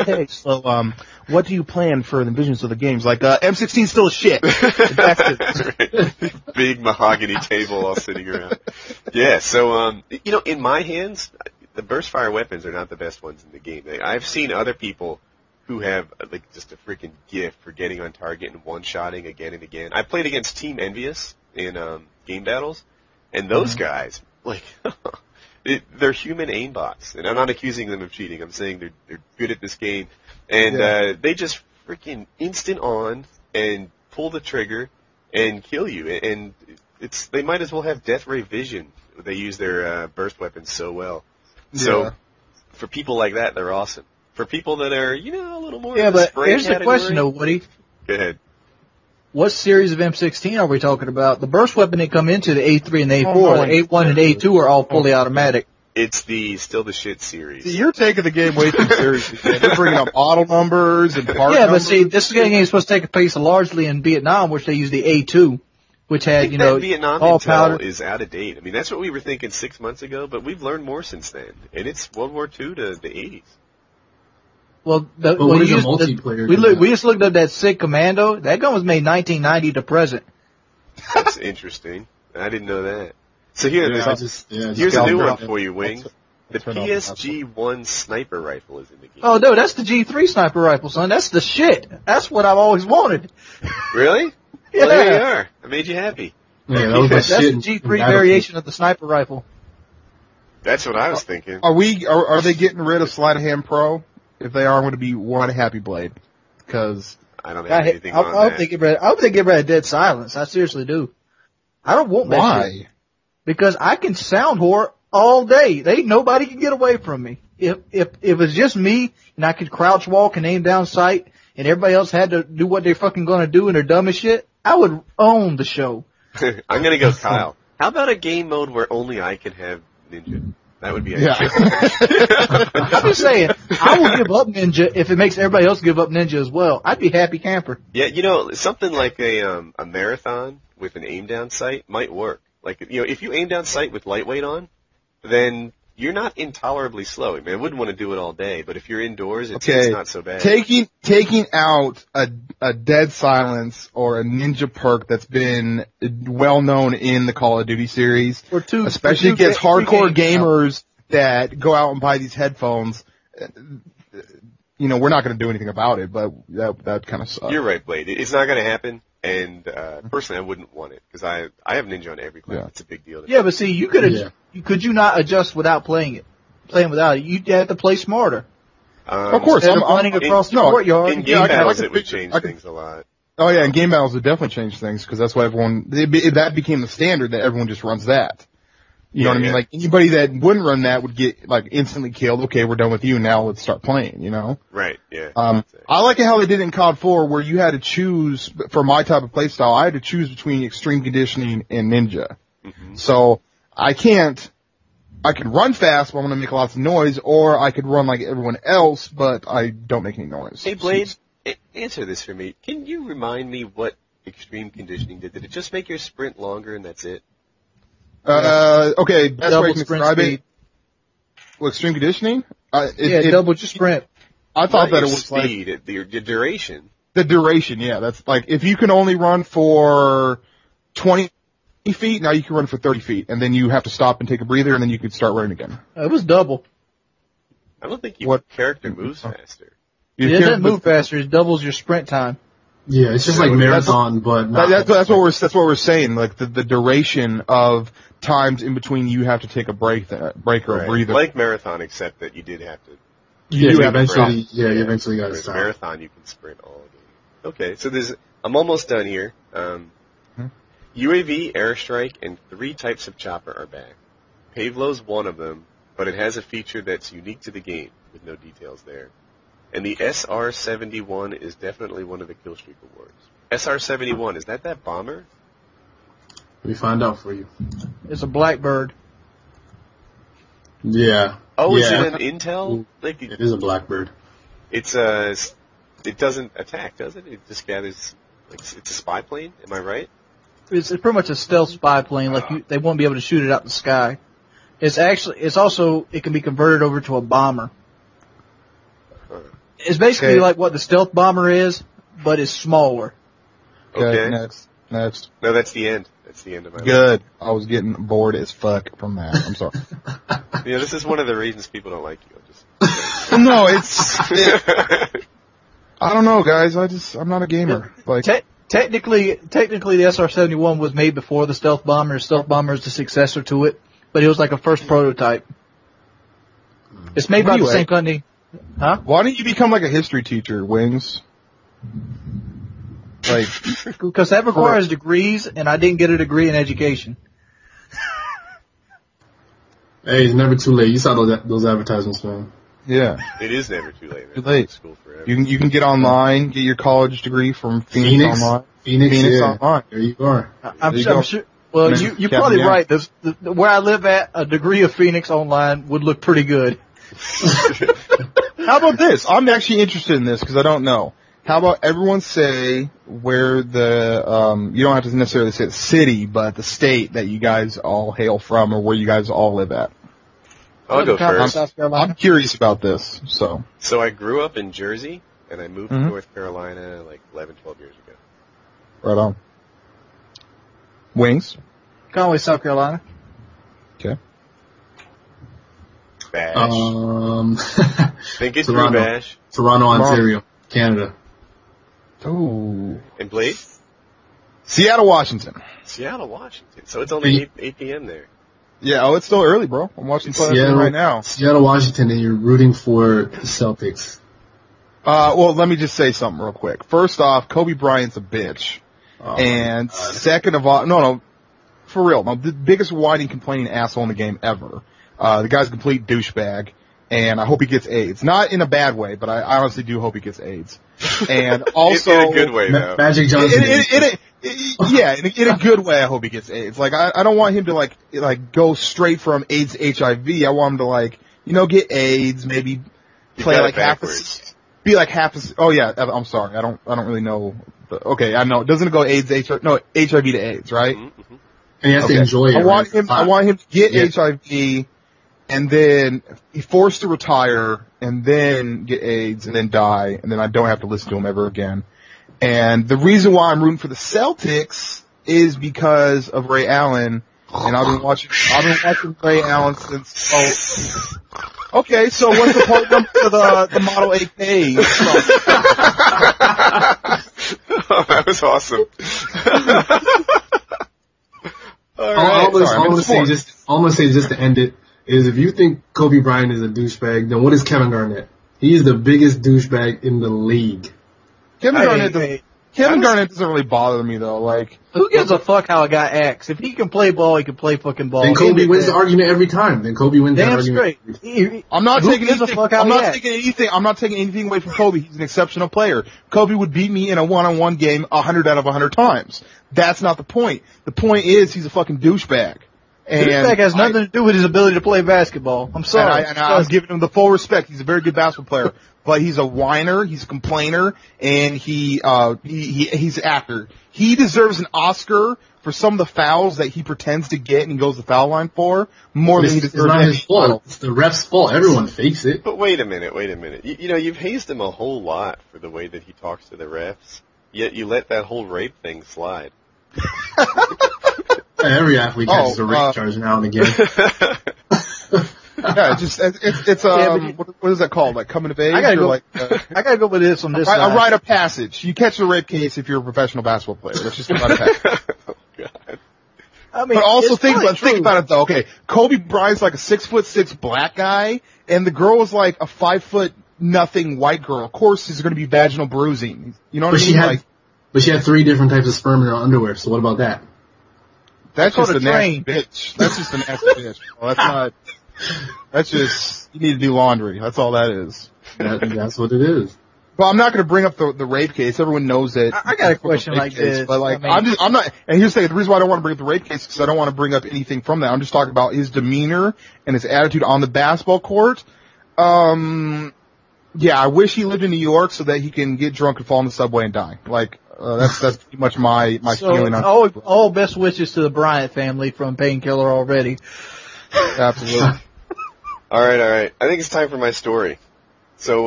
hey, so, what do you plan for the visions of the games? Like, M16 still a shit. Right. Big mahogany table all sitting around. Yeah, so, in my hands, the burst fire weapons are not the best ones in the game. I've seen other people who have, just a freaking gift for getting on target and one-shotting again and again. I played against Team Envious in, game battles, and those guys, they're human aimbots. And I'm not accusing them of cheating. I'm saying they're good at this game. And, they just freaking instant on and pull the trigger and kill you. And they might as well have death ray vision. They use their, burst weapons so well. So, for people like that, they're awesome. For people that are, a little more in the spray here's category, the question, though, Woody. Go ahead. What series of M16 are we talking about? The burst weapon didn't come into the A3 and the A4. The A1 and A2 are all fully automatic. It's still the shit series. See, you're taking the game way too seriously. They're bringing up model numbers and part numbers. But see, this game is supposed to take place largely in Vietnam, which they use the A2, which had, Vietnam all intel powder. is out of date. I mean, that's what we were thinking 6 months ago, but we've learned more since then. And it's World War II to the 80s. Well, what is a multiplayer? We just looked up that SIG Commando. That gun was made 1990 to present. That's interesting. I didn't know that. So here's a new one for you, Wing. The PSG-1 sniper rifle is in the game. Oh, no, that's the G3 sniper rifle, son. That's the shit. That's what I've always wanted. Really? Yeah. Well, there you are. I made you happy. Yeah, that was That's the shit. G3 variation of the sniper rifle. That's what I was thinking. Are they getting rid of Sleight of Hand Pro? If they are, I'm going to be one happy blade. Because I don't have anything on that. I hope they get rid of Dead Silence. I seriously do. I don't want that shit. Why? Because I can sound whore all day. Nobody can get away from me. If it was just me and I could crouch walk and aim down sight and everybody else had to do what they're fucking gonna do and they're dumb as shit, I would own the show. I'm gonna go Kyle. How about a game mode where only I can have Ninja? That would be Yeah. I'm just saying, I will give up Ninja if it makes everybody else give up Ninja as well. I'd be happy camper. Yeah, something like a marathon with an aim down sight might work. Like, if you aim down sight with lightweight on, then you're not intolerably slow. I mean, I wouldn't want to do it all day, but if you're indoors, it's not so bad. Taking out a Dead Silence or a Ninja perk that's been well known in the Call of Duty series, especially against hardcore gamers that go out and buy these headphones. We're not going to do anything about it, but that kind of sucks. You're right, Blade. It's not going to happen. And personally, I wouldn't want it because I have Ninja on every class. Yeah. It's a big deal. Yeah, but see, could you not adjust without playing it? Playing without it, you'd have to play smarter. Of course, I'm running across the courtyard. In game battles, it would change things a lot. Oh yeah, in game battles, it definitely changed things because that's why that became the standard that everyone just runs that. You know what I mean? Like anybody that wouldn't run that would get instantly killed. Okay, we're done with you. Now let's start playing. Right. Yeah. I like how they did it in COD 4 where you had to choose for my type of playstyle. I had to choose between extreme conditioning and ninja. Mm-hmm. So I could run fast, but I'm going to make lots of noise, or I could run like everyone else, but I don't make any noise. Hey Blade, answer this for me. Can you remind me what extreme conditioning did? Did it just make your sprint longer and that's it? Okay, best double way to describe it. Well, extreme conditioning? Double just sprint. I thought that it was speed, the duration. The duration, yeah. That's like, if you can only run for 20 feet, now you can run for 30 feet, and then you have to stop and take a breather, and then you can start running again. It was double. I don't think your character moves faster. It doesn't move faster, it doubles your sprint time. Yeah, it's just like marathon, but not. That's what we're saying. Like the duration of times in between you have to take a break or a breather. Like marathon, except that you did have to. You eventually got to stop. Marathon, you can sprint all game. Okay, so I'm almost done here. UAV, airstrike, and 3 types of chopper are back. Pavlo's one of them, but it has a feature that's unique to the game, with no details there. And the SR-71 is definitely one of the Killstreak awards. SR-71, is that bomber? Let me find out for you. It's a Blackbird. Yeah. Oh, is it an Intel? It is a Blackbird. It doesn't attack, does it? It just gathers, it's a spy plane, am I right? It's pretty much a stealth spy plane, they won't be able to shoot it out the sky. It can be converted over to a bomber. It's basically like what the stealth bomber is, but it's smaller. Okay. Next. No, that's the end. That's the end of my Good. List. I was getting bored as fuck from that. I'm sorry. Yeah, this is one of the reasons people don't like you. No, I don't know, guys. I'm not a gamer. Like technically, the SR-71 was made before the stealth bomber. Stealth bomber is the successor to it, but it was like a first prototype. It's made by the same company. Huh? Why don't you become like a history teacher, Wings? Like, because that requires degrees, and I didn't get a degree in education. Hey, it's never too late. You saw those advertisements, man. Yeah. It is never too late. Too late. School forever. You can get online, get your college degree from Phoenix Online. Phoenix Online. There you are. I'm sure. Well, you're probably right. Where I live at, a degree of Phoenix Online would look pretty good. How about this? I'm actually interested in this because I don't know. How about everyone say where the, you don't have to necessarily say the city, but the state that you guys all hail from or where you guys all live at. I'll go first. I'm curious about this, so. So I grew up in Jersey, and I moved to North Carolina like 11, 12 years ago. Right on. Wings? Conway, South Carolina. Okay. Bash. Think it's Toronto. Bash. Toronto, Ontario, Canada. Oh. And Blade? Seattle, Washington. Seattle, Washington. So it's only 8 p.m. there. Yeah, oh, it's still early, bro. I'm watching Seattle right now. Seattle, Washington, and you're rooting for the Celtics. Well, let me just say something real quick. First off, Kobe Bryant's a bitch. And second of all, no, for real, the biggest whining, complaining asshole in the game ever. The guy's a complete douchebag, and I hope he gets AIDS. Not in a bad way, but I honestly do hope he gets AIDS. And also, in a good way, though. Magic Johnson. In a good way, I hope he gets AIDS. Like, I don't want him to like go straight from AIDS to HIV. I want him to get AIDS, maybe play like be like half a, oh yeah, I'm sorry. I don't really know. Okay, I know. Doesn't it go AIDS, HIV to AIDS, right? Mm-hmm. And you have to enjoy it. I want him to get HIV, and then be forced to retire, and then get AIDS, and then die, and then I don't have to listen to him ever again. And the reason why I'm rooting for the Celtics is because of Ray Allen, and I've been watching Ray Allen since. Okay, so what's the part number for the Model AK? Oh, that was awesome. All I'm going to say just to end it is if you think Kobe Bryant is a douchebag, then what is Kevin Garnett? He's the biggest douchebag in the league. Kevin Garnett doesn't really bother me though. Like, who gives a fuck how a guy acts? If he can play ball, he can play fucking ball. Then Kobe wins the argument every time. Damn straight. I'm not taking anything away from Kobe. He's an exceptional player. Kobe would beat me in a one-on-one game 100 out of 100 times. That's not the point. The point is he's a fucking douchebag. And douchebag has nothing to do with his ability to play basketball. I'm sorry. I'm giving him the full respect. He's a very good basketball player. But he's a whiner, he's a complainer, and he's an actor. He deserves an Oscar for some of the fouls that he pretends to get and he goes to the foul line for more than he deserves. It's not his fault. It's the ref's fault. Everyone fakes it. But wait a minute. You've hazed him a whole lot for the way that he talks to the refs, yet you let that whole rape thing slide. Every athlete catches a rape charge now and again. Yeah, what is that called? Like coming of age? I gotta go with this on this side. A rite of passage. You catch a rape case if you're a professional basketball player. That's just a rite of passage. Oh, God. I mean, but also think about it though. Okay, Kobe Bryant's like a 6'6" black guy, and the girl is like a 5'0" white girl. Of course, there's going to be vaginal bruising. You know what I mean? But she had 3 different types of sperm in her underwear. So what about that? That's just a nasty bitch. That's just a nasty bitch. Well, that's just, you need to do laundry. That's all that is. That's what it is. Well, I'm not going to bring up the rape case. Everyone knows that. I got a question like this. But I'm not, and here's the reason why I don't want to bring up the rape case is because I don't want to bring up anything from that. I'm just talking about his demeanor and his attitude on the basketball court. Yeah, I wish he lived in New York so that he can get drunk and fall in the subway and die. That's pretty much my feeling on it. All best wishes to the Bryant family from Painkiller Already. Absolutely. All right. I think it's time for my story. So